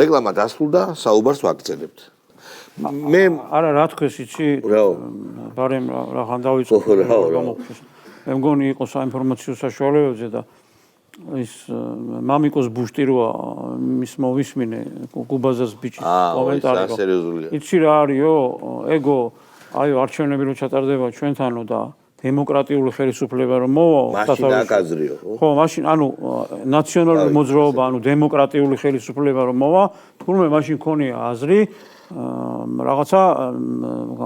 რეკლამა დასრულდა, საუბარს ვაგრძელებთ. მე არა რა თქვეს იცი ბარემ რაღან დავიწყო მე მგონი იყო საინფორმაციო საშუალებებზე და ის მამიკოს ბუშტი როა მის მოვისმინე კუბაზას ბიჭის კომენტარი იცი რა არისო ეგო აი არჩევნები რო ჩატარდება ჩვენთანო და დემოკრატიული ხელისუფლება რომ მოვა მაშინ აკაზრიო ხო მაშინ ანუ ნაციონალური მოძრაობა ანუ დემოკრატიული ხელისუფლება რომ მოვა თურმე მაშინ ქონია აზრი რაღაცა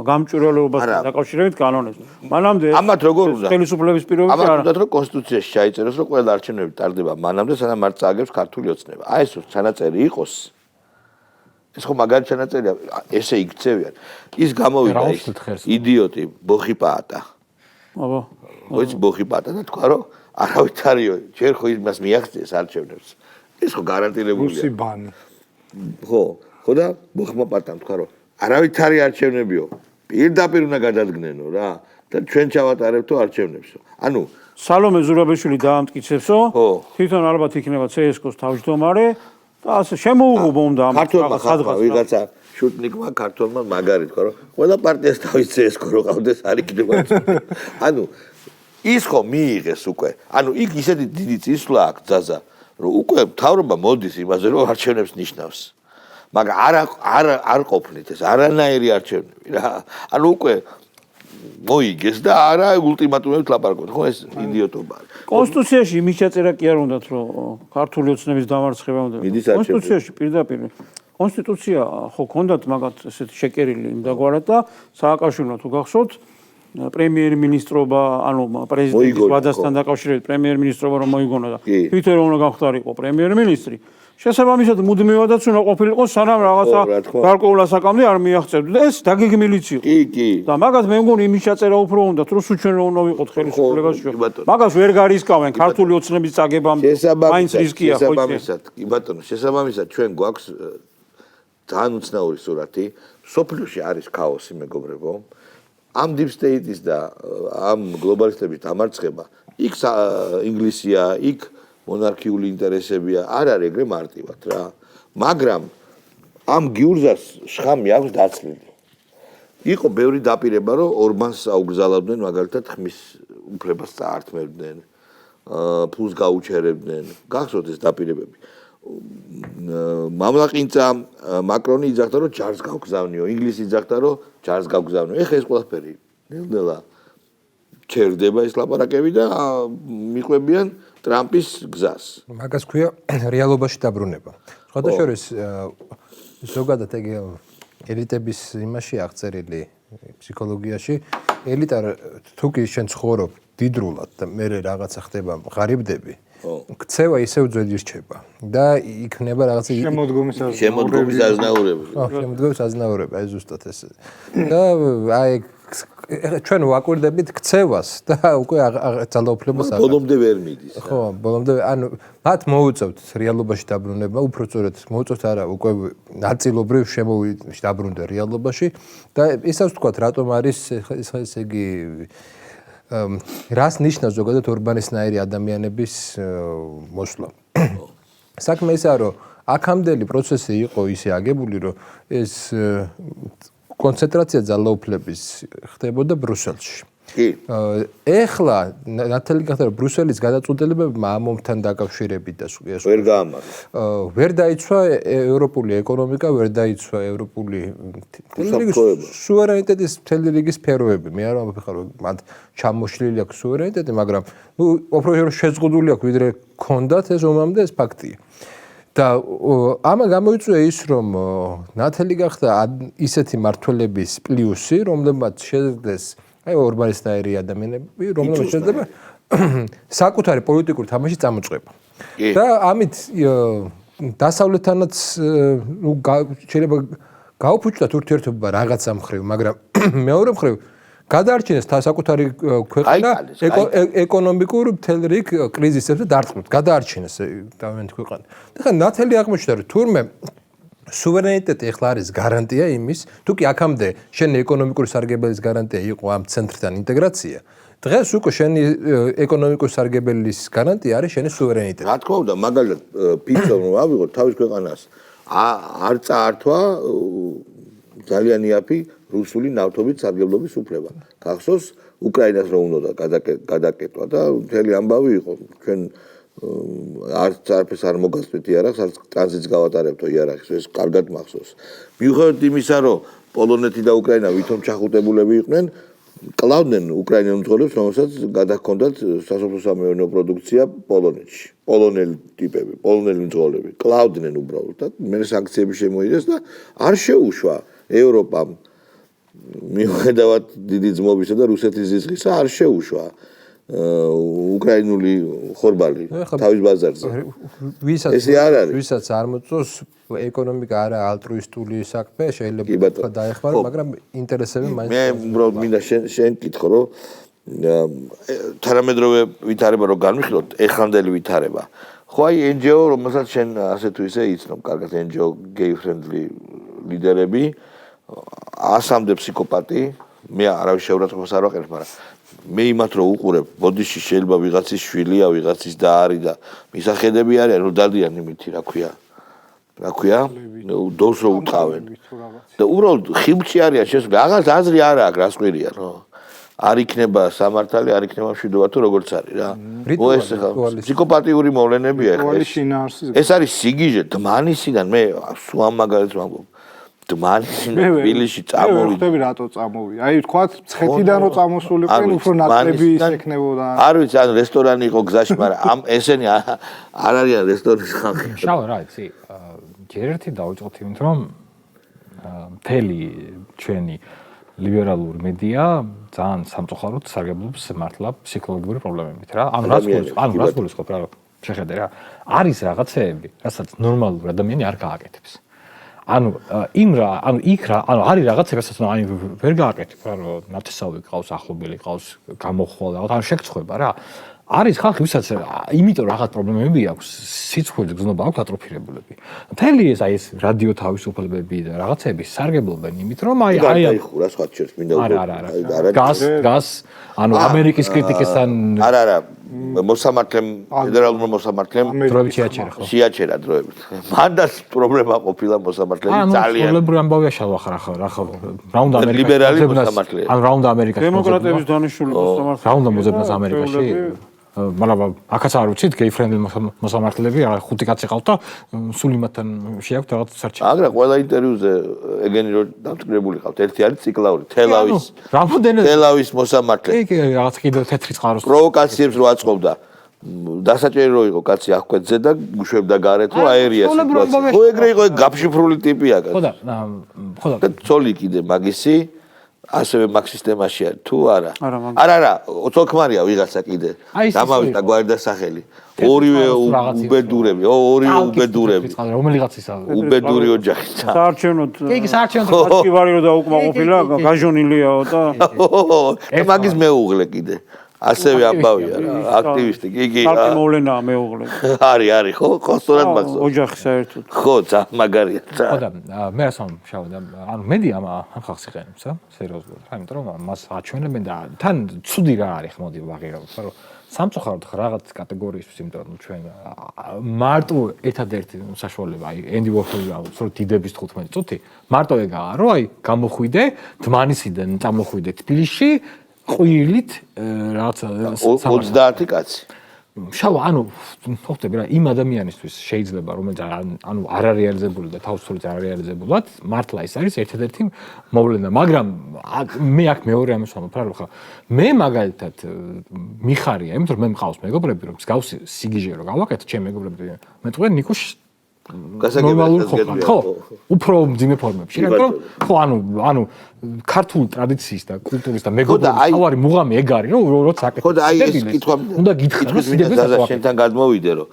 გამჭვირვალეობასთან დაკავშირებით კანონებს. მანამდე ამათ როგორ უნდა ხელისუფლების პირობებში არა. ამათ უნდა რომ კონსტიტუციაში ჩაიწეროს რომ ყველა არჩევნები ტარდება მანამდე სანამ არ წააგებს ქართული ოცნება. აი ეს ჩანაწერი იყოს. ეს ხო მაგარი ჩანაწერია, ესე იქცევიან. ის გამოვიდა ის იდიოტი ბოხიპაატა. აბა. ოიც ბოხიპაატა და თქვა რომ არავით არისო, ჯერ ხო იმას მიაღწიეს არჩევნებს. ეს ხო გარანტირებულია. რუსიბანი. ხო ხო და მოხმა პარტამ თქვა რომ არავით არის არჩევნებიო პირდაპირ უნდა გადადგნენო რა და ჩვენ ჩავატარებთო არჩევნებსო ანუ სალომე ზურაბიშვილი დაამტკიცებსო თვითონ ალბათ იქნება CSKO-ს თავმჯდომარე და ასე შემოუღობა უნდა ამ ხადღა ვიღაცა შუტნიკმა ქართულმა მაგარი თქვა რომ ყველა პარტიას თავის CSKO რო ყავდეს არ იქნება ანუ ის ხო მიიღეს უკვე ანუ იქ ისეთი დიდი წისვლა აქვს ძაზა რომ უკვე მთავრობა მოდის იმაზე რომ არჩევნებს ნიშნავს მაგრამ არ ყოფნით ეს არანაირი არჩევნები რა ანუ უკვე მოიგეს და არა ულტიმატუმებს ლაპარაკობთ ხო ეს იდიოტობა არის კონსტიტუციაში იმის ჩაწერა კი არ უნდათ რომ ქართული ოცნების დამარცხება უნდა კონსტიტუციაში პირდაპირ კონსტიტუცია ხო ქონდათ მაგათ ესეთი შეკერილი იმდაგვარად და სააკაშვილმა თუ გახსოვთ პრემიერ-მინისტრობა ანუ პრეზიდენტის ვადასთან დაკავშირებით პრემიერ-მინისტრობა რომ მოიგონა და თვითონ რომ უნდა გამხდარიყო პრემიერ-მინისტრი შესაბამისად მუდმივადაც უნდა ყოფილიყო სანამ რაღაცა გარკვეულ ასაკამდე არ მიაღწევდა და ეს დაგეგმილიც იყო კი და მაგათ მე მგონი იმის ჩაწერა უფრო უნდათ რომ სულ ჩვენ რომ უნდა ვიყოთ ხელისუფლებაში მაგას ვერ გარისკავენ ქართული ოცნების წაგებამდე მაინც რისკია ხო შესაბამისად კი ბატონო შესაბამისად ჩვენ გვაქვს ძალიან უცნაური სურათი სოფლიოში არის ქაოსი მეგობრებო ამ deep state-ის და ამ გლობალისტების დამარცხება იქ ინგლისია იქ მონარქიული ინტერესებია არ არის ეგრე მარტივად რა მაგრამ ამ გიურზას შხამი აქვს დაცლილი იყო ბევრი დაპირება რომ ორბანს აუგზავნდნენ მაგალითად ხმის უფლებას წაართმევდნენ ფულს გაუჩერებდნენ გახსოვთ ეს დაპირებები მამლაყინცა მაკრონი იძახდა რომ ჯარს გავგზავნიო ინგლისი იძახდა რომ ჯარს გავგზავნიო ეხლა ეს ყველაფერი ნელ-ნელა ჩერდება ეს ლაპარაკები და მიყვებიან ტრამპის გზას. მაგას ქვია რეალობაში დაბრუნება. სხვადასხვა ზოგადად ეგ ელიტების იმაში აღწერილი ფსიქოლოგიაში ელიტა თუ კი შენ ცხოვრობ დიდრულად და მე რაღაცა ხდება ღარიბდები ქცევა ისევ ძველი რჩება და იქნება რაღაცა შემოდგომის აზნაურები. შემოდგომის აზნაურები აი ზუსტად ეს. და აი ჩვენ ვაკვირდებით ქცევას და უკვე ძალაუფლებას არ ბოლომდე ვერ მიდის. ხო, ბოლომდე ანუ მათ მოუწევთ რეალობაში დაბრუნება, უფრო სწორედ მოუწევთ არა, უკვე ნაწილობრივ დაბრუნდა რეალობაში და ისაც ვთქვათ, რატომ არის ესე იგი რას ნიშნავს ზოგადად ორბანისნაირი ადამიანების მოსვლა. საქმე ისაა, რომ აქამდელი პროცესი იყო ისე აგებული, რომ ეს კონცენტრაცია ძალაუფლების ხდებოდა ბრუსელში. კი. ეხლა ნათელი გახდა რომ ბრუსელის გადაწყვეტილებებმა ამ ომთან დაკავშირებით და ვერ გაამართლა. ვერ დაიცვა ევროპული ეკონომიკა, ვერ დაიცვა ევროპული სუვერენიტეტის მთელი რიგი სფეროები. მე არ ვამბობ რომ მათ ჩამოშლილი აქვს სუვერენიტეტი, მაგრამ უფრო შეზღუდული აქვს ვიდრე ქონდათ ეს ომამდე ეს ფაქტია. და ამა გამოიწვია ის რომ ნათელი გახდა ისეთი მართველების პლუსი, რომლებმაც შეძლეს აი ორბანისნაირი ადამიანები, რომლებმაც შეძლება საკუთარი პოლიტიკური თამაში წამოწყება. და ამით დასავლეთთანაც შეიძლება გაუფუჭდათ ურთიერთობა რაღაცა მხრივ, მაგრამ მეორე მხრივ გადაარჩინეს საკუთარი ქვეყანა ეკონომიკურ მთელ რიგ კრიზისებზე დარწმუნდ. გადაარჩინეს დავენთ ქვეყანა. და ნათელი აღმოჩნდა რომ თურმე სუვერენიტეტი ახლა არის გარანტია იმის, თუ კი აქამდე შენი ეკონომიკური სარგებელის გარანტია იყო ამ ცენტრთან ინტეგრაცია, დღეს უკვე შენი ეკონომიკური სარგებელის გარანტია არის შენი სუვერენიტეტი. რა თქმა უნდა, მაგალითად ფიცო რომ ავიღოთ თავის ქვეყანას არ წაართვა ძალიან იაფი რუსული ნავთობის სარგებლობის უფლება. გახსოვს უკრაინას რომ უნდა გადაკეტვა და მთელი ამბავი იყო ჩვენ არც არაფერს არ მოგასწრით იარაღს, არც ტრანზიტს გავატარებთო იარაღს, ეს კარგად მახსოვს. მიუხედავად იმისა, რომ პოლონეთი და უკრაინა ვითომ ჩახუტებულები იყვნენ, კლავდნენ უკრაინელ მძღოლებს, რომელსაც გადაჰქონდათ სასოფლო-სამეურნეო პროდუქცია პოლონეთში. პოლონელი ტიპები, პოლონელი მძღოლები კლავდნენ უბრალოდ და მე სანქციები შემოიღეს და არ შეუშვა ევროპამ მიუხედავად დიდი ძმობისა და რუსეთის ზიზღისა არ შეუშვა უკრაინული ხორბალი თავის ბაზარზე. ესე არ არის. ვისაც არ მოწონს ეკონომიკა არა ალტრუისტული საქმე, შეიძლება დაეხმარო, მაგრამ ინტერესები მაინც მე უბრალოდ მინდა შენ კითხო, რომ თანამედროვე ვითარება რო განვიხილოთ, ეხანდელი ვითარება. ხო აი NGO, რომელსაც შენ ასე თუ ისე იცნობ, კარგად NGO gay friendly ლიდერები, ასამდე ფსიქოპატი, მე არავის შეურაცხყოფას არ ვაყენებ, მაგრამ მე იმათ რო უყურებ, ბოდიში შეიძლება ვიღაცის შვილია, ვიღაცის და არის და მისახედები არიან, რომ დადიან იმითი, რა ქვია, დოს რო უყავენ. და უბრალოდ ხილში არიან შესული, აღარ აზრი არ აქვს, რას ყვირია, რა. არ იქნება სამართალი, არ იქნება მშვიდობა თუ როგორც არის რა. ეს ფსიქოპატიური მოვლენებია ხა. ეს არის სიგიჟე, დმანისიდან მე სულ ამ მაგალითს ვამბობ. დმანისიდან თბილისში წამოვიდა. მე ხვდები რატო წამოვიდა. აი თქვა ცხეთიდან რო წამოსულიყო, უფრო ნაკლები ისექნებოდა. არ ვიცი, ან რესტორანი იყო გზაში, მაგრამ ამ ესენი არ არიან რესტორნის ხალხი. შავა რა იცი, ერთი დავიწყოთ იმით, რომ მთელი ჩვენი ლიბერალური მედია ძალიან სამწუხაროდ სარგებლობს მართლა ფსიქოლოგიური პრობლემებით რა. ანუ რაც გულისხმობ რა შეხედე რა. არის რაღაცეები, რასაც ნორმალური ადამიანი არ გააკეთებს. ანუ არის რაღაცები, რასაც აი ვერ გააკეთებ რა, რომ ნათესავი ყავს, ახლობელი ყავს, გამოხვალ რაღაც, ანუ შეგწხვება რა. არის ხალხი, ვისაც იმიტომ რაღაც პრობლემები აქვს, სიცხვილი გზნობა აქვს ატროფირებულები. მთელი ეს აი ეს რადიო თავისუფლებები და რაღაცები სარგებლობენ იმით, რომ აი ხურა სხვა ჩერს მინდა გას ანუ ამერიკის კრიტიკისთან არა მოსამართლემ ფედერალურ მოსამართლემ დროებით შეაჩერა ხო? შეაჩერა დროებით. მანდაც პრობლემა ყოფილა მოსამართლეები ძალიან. პრობლემური ამბავია შალვა რა რა უნდა ამერიკაში ლიბერალი მოსამართლე. ან რა უნდა ამერიკაში დემოკრატების დანიშნული მოსამართლე. რა უნდა მოძებნას ამერიკაში? მაგრამ აქაც არ ვიცით, gay friendly მოსამართლეები, ხუთი კაცი ყავთ და სულ იმათთან შეაქვთ რაღაც საერთო. აგრა ყველა ინტერვიუზე ეგენი რო დამწკრებული ყავთ. ერთი არის ციკლაური, თელავის მოსამართლე. კი, რაღაც კიდევ თეთრი წყაროს. პროვოკაციებს რო აწყობდა. დასაჭერი რო იყო კაცი აღკვეთზე და უშვებდა გარეთ რო აერია სიტუაცია. ხო ეგრე იყო, გაფშიფრული ტიპია კაცი. ხო და ცოლი კიდე მაგისი ასევე მაგ სისტემაში არის თუ არა? არა, თოქმარია ვიღაცა კიდე. დამავიდა გვარდასახელი. ორივე უბედურები, რომელიღაც ისა უბედური ოჯახი. საარჩევნოდ. კი, საარჩევნოდ აკივარი რო დაუკმაყოფილა, გაჟონილიაო და მაგის მეუღლე კიდე. ასევე ამბავია რა, აქტივისტი, კი. ხალხი მოვლენაა მეუღლე. არის, ხო, სწორად მაგას. ოჯახი საერთოდ. ხო, მაგარია. ხო და მე რას შავა და ანუ მედია ამ ხალხს იყენებს რა, სერიოზულად რა, იმიტომ რომ მას აჩვენებენ და თან ცუდი რა არის, მოდი ვაღიარებთ, რომ სამწუხაროდ რაღაც კატეგორიისთვის, იმიტომ რომ ჩვენ მარტო ერთადერთი საშუალება, აი ენდი ვორჰოლი რა, დიდების 15 წუთი, მარტო ეგაა, რომ აი გამოხვიდე დმანისიდან წამოხვიდე თბილისში ყვირილით რაღაცა 30 კაცი. შავა, ანუ ხვდები რა, იმ ადამიანისთვის შეიძლება რომელიც ანუ არ არეალიზებული და თავისუფლად არ არეალიზებულად, მართლა ეს არის ერთადერთი მოვლენა, მაგრამ მე აქ მეორე ამას ვამბობ რა, ხა მე მაგალითად მიხარია, იმიტომ რომ მე მყავს მეგობრები, რომ მსგავსი სიგიჟე რო გავაკეთე, ჩემი მეგობრები მეტყვი ნიკუშ ხო, უფრო მძიმე ფორმებში, იმიტომ რომ ხო, ანუ ქართული ტრადიციის და კულტურის და მეგობრობის თავარი მუღამი ეგ არის, რომ როცა აკეთებ. ხო და აი ეს კითხვა უნდა გითხრა, რომ სიდებილის შენთან გადმოვიდე, რომ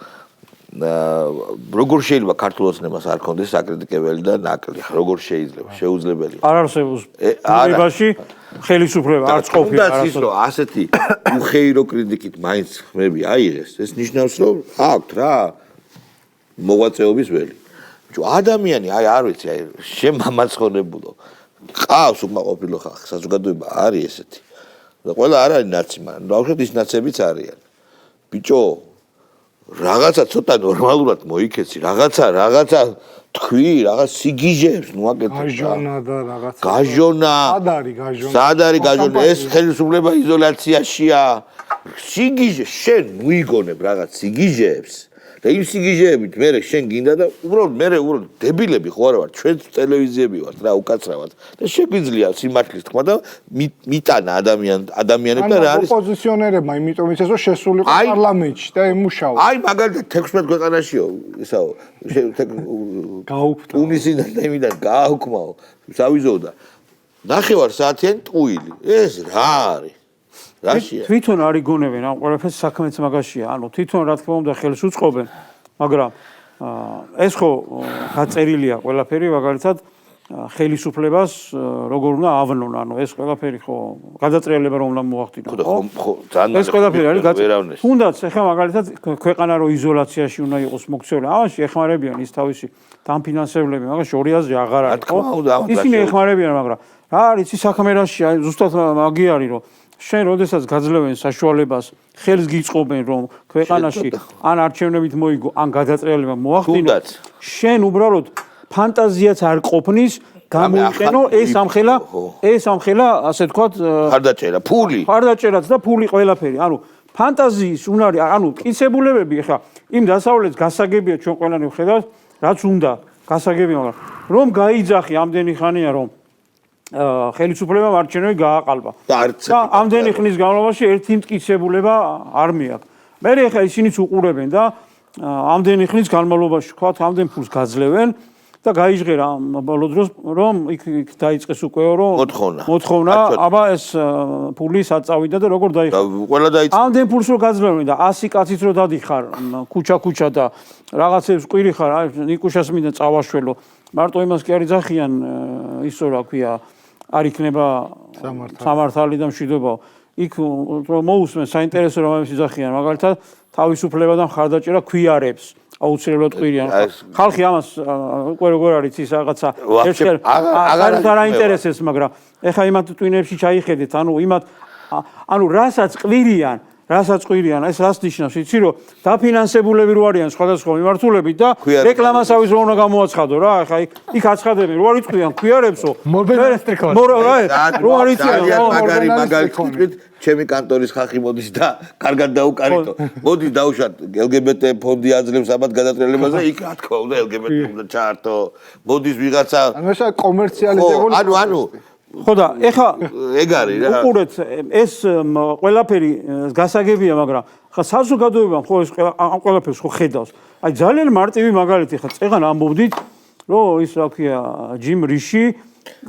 როგორ შეიძლება ქართულ ოცნებას არ ქონდეს საკრიტიკებელი და ნაკლი, როგორ შეიძლება, შეუძლებელია. არ არსებობს ბუნებაში ხელისუფლება, არც ყოფილი არ არის. რომ ასეთი უხეირო კრიტიკით მაინც ხმები აიღეს, ეს ნიშნავს, რომ აქვთ რა მოღვაწეობის ველი. ადამიანი, აი არ ვიცი, აი შემამაცხონებულო. ყავს უკმაყოფილო ხალხი, საზოგადოება არის ესეთი. და ყველა არ არის ნაცი, მაგრამ ბავშვები ის ნაცებიც არიან. ბიჭო, რაღაცა ცოტა ნორმალურად მოიქეცი, რაღაცა თქვი, რაღაც სიგიჟეებს მოაკეთე. გაჟონა და რაღაცა. გაჟონა. სად არის გაჟონა? ეს ხელისუფლება იზოლაციაშია. სიგიჟე შენ მოიგონებ რაღაც სიგიჟეებს. და იმ სიგიჟეებით მე შენ გინდა და უბრალოდ დებილები ხო არა ვარ, ჩვენ ტელევიზიები ვართ რა უკაცრავად. და შეგვიძლია სიმართლის თქმა და მიტანა ადამიანებთან რა არის ოპოზიციონერებმა იმიტომ იცეს რომ შესულიყო პარლამენტში და ემუშავა. აი მაგალითად 16 ქვეყანაშიო ისაო გაუქმდა. ტუნისიდან და იმიდან გააუქმაო სავიზოო და 9 საათიანი ტყუილი. ეს რა არის? რაშია? თვითონ არ იგონებენ ამ ყველაფერს საქმეც მაგაშია. ანუ თვითონ რა თქმა უნდა ხელს უწყობენ, მაგრამ ეს ხო გაწერილია ყველაფერი მაგალითად ხელისუფლებას როგორ უნდა ავნონ, ანუ ეს ყველაფერი ხო გადატრიალება რომ უნდა მოახდინონ, ხო? ძალიან ეს ყველაფერი არის გაწერილი. თუნდაც ეხლა მაგალითად ქვეყანა რო იზოლაციაში უნდა იყოს მოქცეული, ამაში ეხმარებიან ის თავისი დამფინანსებლები, მაგრამ 200-ზე აღარ არის, ხო? ისინი ეხმარებიან, მაგრამ რა არის ის საქმე რაშია, ზუსტად მაგი არის რომ შენ როდესაც გაძლევენ საშუალებას, ხელს გიწყობენ რომ ქვეყანაში ან არჩევნებით მოიგო, ან გადატრიალება მოახდინო, შენ უბრალოდ ფანტაზიაც არ ყოფნის გამოიყენო ეს ამხელა, ასე თქვათ, ხარდაჭერა, ფული. ხარდაჭერაც და ფული ყველაფერი. ანუ ფანტაზიის უნარი, ანუ მტკიცებულებები ხა იმ დასავლეთს გასაგებია ჩვენ ყველანი ვხედავთ, რაც უნდა გასაგებია, მაგრამ რომ გაიძახი ამდენი ხანია რომ ხელისუფლებამ არჩევნები გააყალბა. და ამდენი ხნის განმავლობაში ერთი მტკიცებულება არ მიაქვს. მე ხა ისინიც უყურებენ და ამდენი ხნის განმავლობაში თქვათ ამდენ ფულს გაძლევენ და გაიჟღერა ბოლო დროს რომ იქ დაიწყეს უკვე რომ მოთხოვნა, აბა ეს ფული სად წავიდა და როგორ დაიხარა. ყველა დაიწყო. ამდენ ფულს რო გაძლევენ და 100 კაცით რო დადიხარ ქუჩა და რაღაცებს ყვირი ხარ, აი ნიკუშას მინდა წავაშველო. მარტო იმას კი არ იძახიან ისო რა ქვია არ იქნება სამართალი და მშვიდობა. იქ რომ მოусმენ საინტერესო რამებს იძახიან, მაგალითად თავისუფლება და მხარდაჭერა ქვიარებს. აუცილებლად ყვირიან. ხალხი ამას უკვე როგორ არის ის რაღაცა აღარ აინტერესებს, მაგრამ ეხა იმათ ტვინებში ჩაიხედეთ, ანუ რასაც ყვირიან, ეს რას ნიშნავს, იცი რომ დაფინანსებულები რო არიან სხვადასხვა მიმართულებით და რეკლამასავის რო უნდა გამოაცხადო რა, ეხა იქ აცხადებენ, რო არ იწყვიან ქვიარებსო. რო არ იწყვიან, მაგალითად ჩემი კანტორის ხალხი მოდის და კარგად დაუკარითო. მოდის დაუშვათ LGBT ფონდი აძლევს ამათ გადატრიალებას და იქ რა თქმა უნდა LGBT უნდა ჩაართო. მოდის ვიღაცა ანუ ეს კომერციალიზებული ანუ ხო და ეხა ეგ არის რა. უყურეთ ეს ყველაფერი გასაგებია, მაგრამ ხა საზოგადოებამ ხო ეს ამ ყველაფერს ხო ხედავს. აი ძალიან მარტივი მაგალითი ხა წეგან ამბობდით რომ ის რა ქვია ჯიმ რიში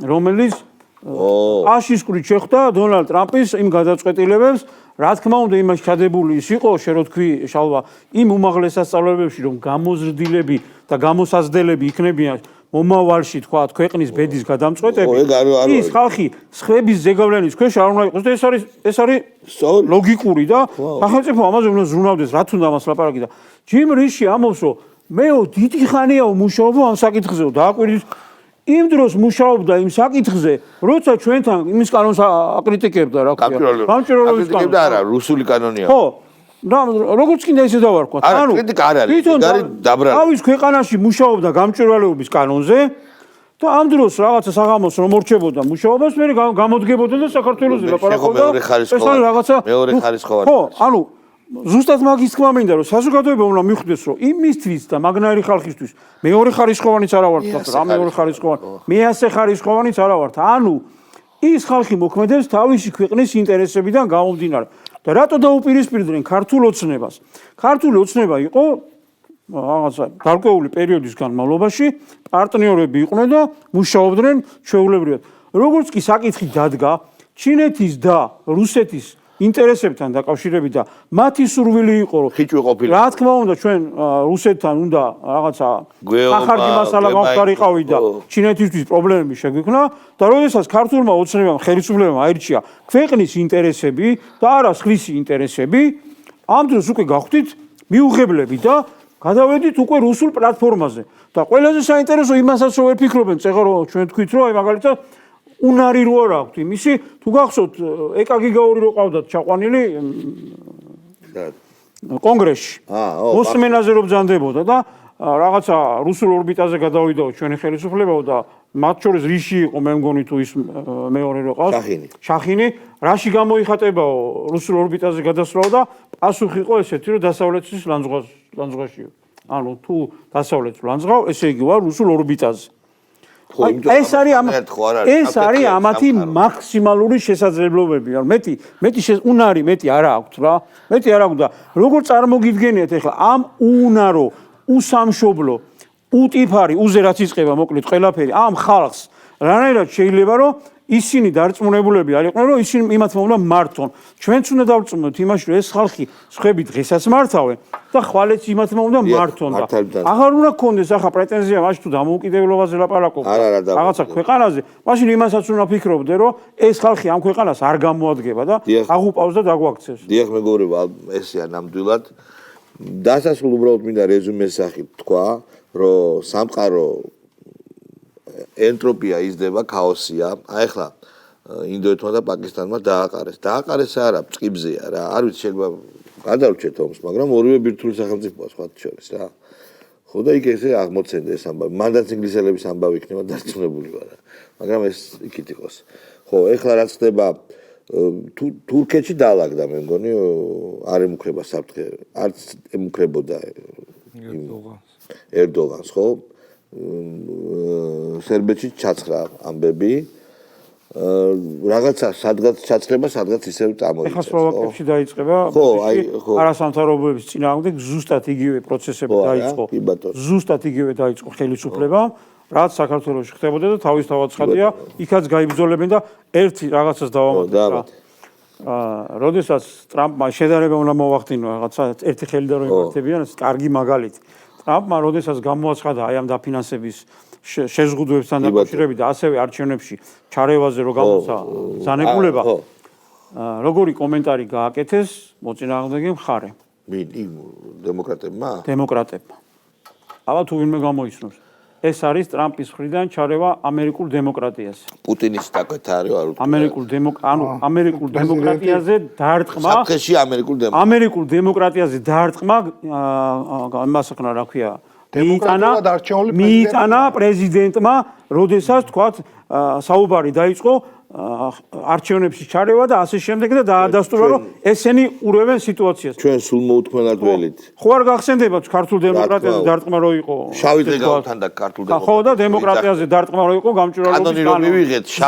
რომელიც აშისკვრით შეხვდა დონალდ ტრამპის იმ გადაწყვეტილებებს, რა თქმა უნდა იმაში ჩადებული ის იყო, შე რო თქვი შალვა, იმ უმაღლეს სასწავლებელებში რომ გამოზრდილები და გამოსაზრდელები იქნებიან მომავალში თქვა ქვეყნის ბედის გადამწყვეტები, ის ხალხი სხვების ზეგავლენის ქვეშ არ უნდა იყოს და ეს არის ლოგიკური და სახელმწიფო ამაზე უნდა ზრუნავდეს, რა თუნდა ამას ლაპარაკი და ჯიმ რიში ამბობს რომ მეო დიდი ხანია ვმუშაობ ამ საკითხზე და აკვირდის იმ დროს მუშაობდა იმ საკითხზე, როცა ჩვენთან იმის კანონს აკრიტიკებდა, რა ქვია. გამჭვირვალობის კანონს. არა, რუსული კანონია. ხო. როგორც კიდე ისე დავარქვა. ანუ კრიტიკა არ არის, არის დაბრალი. თავის ქვეყანაში მუშაობდა გამჭვირვალეობის კანონზე და ამ დროს რაღაცა საღამოს რომ მორჩებოდა მუშაობას, მე გამოდგებოდა და საქართველოს ლაპარაკობდა. ეს არის რაღაცა მეორე ხარისხოვანი. ხო, ანუ ზუსტად მაგის თქმა მინდა რომ საზოგადოება უნდა მიხვდეს რომ იმისთვის და მაგნაირი ხალხისთვის მეორე ხარისხოვანიც არა ვართ, რა მეორე ხარისხოვანი, მეასე ხარისხოვანიც არა ვართ. ანუ ის ხალხი მოქმედებს თავისი ქვეყნის ინტერესებიდან გამომდინარე. და რატო დაუპირისპირდნენ ქართულ ოცნებას? ქართული ოცნება იყო რაღაცა გარკვეული პერიოდის განმავლობაში პარტნიორები იყვნენ და მუშაობდნენ ჩვეულებრივად. როგორც კი საკითხი დადგა ჩინეთის და რუსეთის ინტერესებთან დაკავშირებით და მათი სურვილი იყო რომ ხიჭვი ყოფილიყო. რა თქმა უნდა ჩვენ რუსეთთან უნდა რაღაცა ახალი მასალა გავხდარიყავი და ჩინეთისთვის პრობლემები შეგვიქმნა და როდესაც ქართულმა ოცნებამ ხელისუფლებამ აირჩია ქვეყნის ინტერესები და არა სხვისი ინტერესები, ამ დროს უკვე გავხდით მიუღებლები და გადავედით უკვე რუსულ პლატფორმაზე და ყველაზე საინტერესო იმასაც რომ ვერ ფიქრობენ წეღა რომ ჩვენ თქვით რომ აი მაგალითად უნარი რო არ აქვს იმისი, თუ გახსოვთ ეკა გიგაური რო ყავდათ ჩაყვანილი კონგრესში. ო, მოსმენაზე რომ ბრძანდებოდა და რაღაცა რუსულ ორბიტაზე გადავიდა ჩვენი ხელისუფლება და მათ შორის რიში იყო მე მგონი თუ ის მეორე რო ყავს შახინი რაში გამოიხატებაო რუსულ ორბიტაზე გადასვლაო და პასუხი იყო ესეთი რომ დასავლეთის ლანძღვაშიო ანუ თუ დასავლეთს ლანძღავ ესე იგი ვარ რუსულ ორბიტაზე ეს არის ამათი მაქსიმალური შესაძლებლობები ანუ მეტი უნარი მეტი არა აქვს რა მეტი არ აქვს და როგორ წარმოგიდგენიათ ახლა ამ უნარო უსამშობლო უტიფარი უზე რაც იწყება მოკლედ ყველაფერი ამ ხალხს რანაირად შეიძლება რომ ისინი დარწმუნებულები არ იყვნენ რომ ისინი იმათ უნდა მართონ ჩვენც უნდა დავწმუნდეთ იმაში რომ ეს ხალხი სხვები დღესაც მართავენ და ხვალეც იმათ უნდა მართონ და აღარ უნდა გქონდეს ახლა პრეტენზია მაშინ თუ დამოუკიდებლობაზე ლაპარაკობ რაღაცა ქვეყანაზე მაშინ იმასაც უნდა ფიქრობდე რომ ეს ხალხი ამ ქვეყანას არ გამოადგება და აღუპავს და დაგვაქცევს დიახ მეგობრებო ესეა ნამდვილად დასასრულ უბრალოდ მინდა რეზუმეს სახით თქვა რომ სამყარო ენტროპია იზრდება ქაოსია აი ახლა ინდოეთმა და პაკისტანმა დააყარეს არა წყიბზეა რა არ ვიცი შეიძლება გადავრჩეთ ომს მაგრამ ორივე ბირთვული სახელმწიფოა სხვათა შორის რა ხო და იქ ესე აღმოცენდა ეს ამბავი მანდაც ინგლისელების ამბავი იქნება დარწმუნებული ვარ მაგრამ ეს იქით იყოს ხო ეხლა რაც ხდება თურქეთში დაალაგდა მე მგონი არ ემუქრება საფრთხე არც ემუქრებოდა ერდოგანს ხო სერბეთში ჩაცხრა ამბები რაღაცა სადღაც ჩაცხრება სადღაც ისევ წამოიწყეს ეხლა სლოვაკეთში დაიწყება არასამთავრობოების წინააღმდეგ ზუსტად იგივე პროცესები დაიწყო ზუსტად იგივე დაიწყო ხელისუფლება რაც საქართველოში ხდებოდა და თავისთავად ცხადია იქაც გაიბრძოლებენ და ერთი რაღაცას დავამატებ როდესაც ტრამპმა შედარება უნდა მოახდინო რაღაცა ერთი ხელი და რომ იმართებიან ეს კარგი მაგალითი ტრამპმა როდესაც გამოაცხადა აი ამ დაფინანსების შეზღუდვებთან დაკავშირებით და ასევე არჩევნებში ჩარევაზე რო გამოცა ზანებულება როგორი კომენტარი გააკეთეს მოწინააღმდეგე მხარე დემოკრატებმა აბა თუ ვინმე გამოიცნობს ეს არის ტრამპის მხრიდან ჩარევა ამერიკულ დემოკრატიაზე. პუტინის დაკვეთა არის არ უთქვა. ამერიკულ დემოკრატიაზე დაარტყმა. საფრთხეში ამერიკულ დემოკრატიაზე დაარტყმა, იმას ახლა რა ქვია, მიიტანა პრეზიდენტმა, როდესაც თქვათ საუბარი დაიწყო არჩევნებში ჩარევა და ასე შემდეგ და დაადასტურა რომ ესენი ურევენ სიტუაციას. ჩვენ სულ მოუთმენად ველით. ხო არ გახსენდება ქართულ დემოკრატიაზე დარტყმა რო იყო. შავი დღეგავთან და ქართულ დემოკრატიაზე. ხო და დემოკრატიაზე დარტყმა რო იყო გამჭვირვალობის კანონი.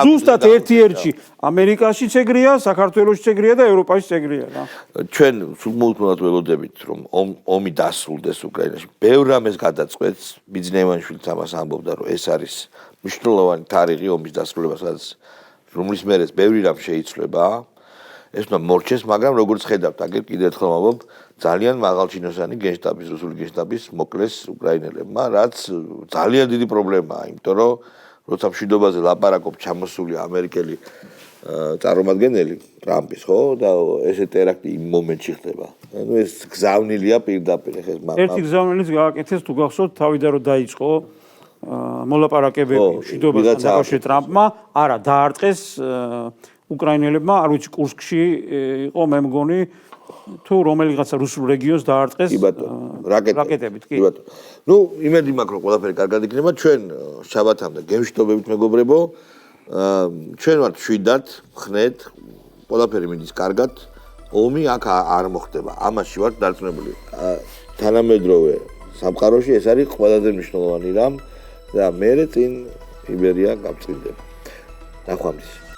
ზუსტად ერთ-ერთი ამერიკაშიც ეგრეა, საქართველოშიც ეგრეა და ევროპაშიც ეგრეა რა. ჩვენ სულ მოუთმენად ველოდებით რომ ომი დასრულდეს უკრაინაში. ბევრ რამეს გადაწყვეტს, ბიძნევანშვილიც ამას ამბობდა რომ ეს არის მნიშვნელოვანი თარიღი ომის დასრულებასაც. რომლის მერე ბევრი რამ შეიცვლება ეს უნდა მორჩეს მაგრამ როგორც ხედავთ აგერ კიდევ ერთხელ ვამბობ ძალიან მაღალჩინოსანი გენშტაბის რუსული გენშტაბის მოკლეს უკრაინელებმა რაც ძალიან დიდი პრობლემაა იმიტომ რომ როცა მშვიდობაზე ლაპარაკობ ჩამოსული ამერიკელი წარმომადგენელი ტრამპის ხო და ესე ტერაქტი იმ მომენტში ხდება ანუ ეს გზავნილია პირდაპირ ხეს მაგრამ ერთი გზავნილიც გააკეთეს თუ გახსოვთ თავიდან რომ დაიწყო მოლაპარაკებები მშვიდობასთან დაკავშირებით ტრამპმა არა დაარტყეს უკრაინელებმა არ ვიცი კურსკში იყო მე მგონი თუ რომელიღაცა რუსულ რეგიონს დაარტყეს რაკეტებით კი ბატონო ნუ იმედი მაქვს რომ ყველაფერი კარგად იქნება ჩვენ შაბათამდე გემშვიდობებით მეგობრებო ჩვენ ვართ შვიდად ხნეთ ყველაფერი მიდის კარგად ომი აქ არ მოხდება ამაში ვართ დარწმუნებული თანამედროვე სამყაროში ეს არის ყველაზე მნიშვნელოვანი რამ და მერე წინ იბერია გავწყინდება. ნახვამდის.